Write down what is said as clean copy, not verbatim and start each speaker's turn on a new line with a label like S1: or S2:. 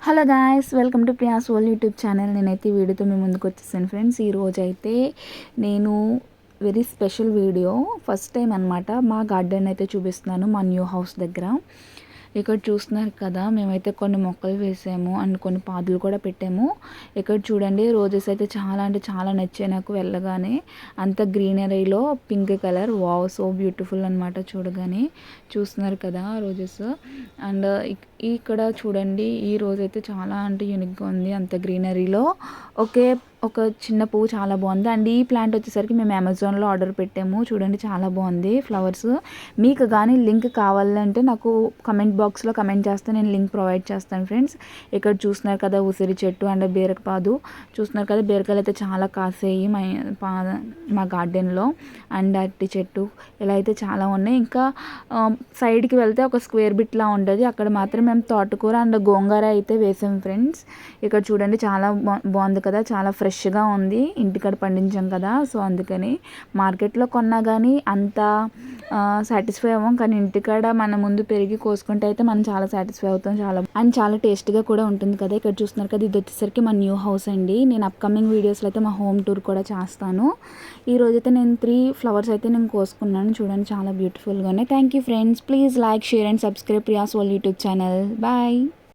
S1: Hello guys, welcome to Priya's world YouTube channel. నేనైతే ఈ వీడియోతో మీ ముందుకు వచ్చేసాను ఫ్రెండ్స్. ఈరోజు అయితే నేను very special video, first time అనమాట. మా గార్డెన్ అయితే చూపిస్తున్నాను, మా న్యూ హౌస్ దగ్గర. ఇక్కడ చూస్తున్నారు కదా, మేమైతే కొన్ని మొక్కలు వేసాము అండ్ కొన్ని పాదులు కూడా పెట్టాము. ఇక్కడ చూడండి, రోజెస్ అయితే చాలా అంటే చాలా నచ్చాయి నాకు. వెళ్ళగానే అంత గ్రీనరీలో pink colour, wow so beautiful అనమాట. చూస్తున్నారు కదా రోజెస్. అండ్ ఇక్కడ చూడండి, ఈ రోజు అయితే చాలా అంటే యూనిక్గా ఉంది. అంత గ్రీనరీలో ఒక చిన్న పువ్వు చాలా బాగుంది. అండ్ ఈ ప్లాంట్ వచ్చేసరికి మేము అమెజాన్లో ఆర్డర్ పెట్టాము. చూడండి, చాలా బాగుంది ఫ్లవర్స్. మీకు కానీ లింక్ కావాలంటే నాకు కమెంట్ బాక్స్లో కమెంట్ చేస్తే నేను లింక్ ప్రొవైడ్ చేస్తాను ఫ్రెండ్స్. ఇక్కడ చూస్తున్నారు కదా, ఉసిరి చెట్టు అండ్ బీరకపాదు. చూస్తున్నారు కదా, బీరకాయలు అయితే చాలా కాసాయి మా గార్డెన్లో. అండ్ అరటి చెట్టు ఇలా అయితే చాలా ఉన్నాయి. ఇంకా సైడ్కి వెళ్తే ఒక స్క్వేర్ బిట్లా ఉంటుంది, అక్కడ మాత్రం మేము తోటకూర అండ్ గోంగూర అయితే వేసాం ఫ్రెండ్స్. ఇక్కడ చూడండి, చాలా బాగుంది కదా, చాలా ఫ్రెష్గా ఉంది. ఇంటికాడ పండించాం కదా, సో అందుకని మార్కెట్లో కొన్నా కానీ అంత సాటిస్ఫై అవ్వం. కానీ ఇంటికాడ మన ముందు పెరిగి కోసుకుంటే అయితే మనం చాలా సాటిస్ఫై అవుతాం. చాలా టేస్ట్గా కూడా ఉంటుంది కదా. ఇక్కడ చూస్తున్నారు కదా, ఇది వచ్చేసరికి మా న్యూ హౌస్ అండి. నేను అప్కమింగ్ వీడియోస్లో అయితే మా హోమ్ టూర్ కూడా చేస్తాను. ఈ రోజైతే నేను 3 ఫ్లవర్స్ అయితే నేను కోసుకున్నాను. చూడండి, చాలా బ్యూటిఫుల్గా ఉన్నాయి. Thank you friends. Please like, share and subscribe Priya's world YouTube channel. Bye.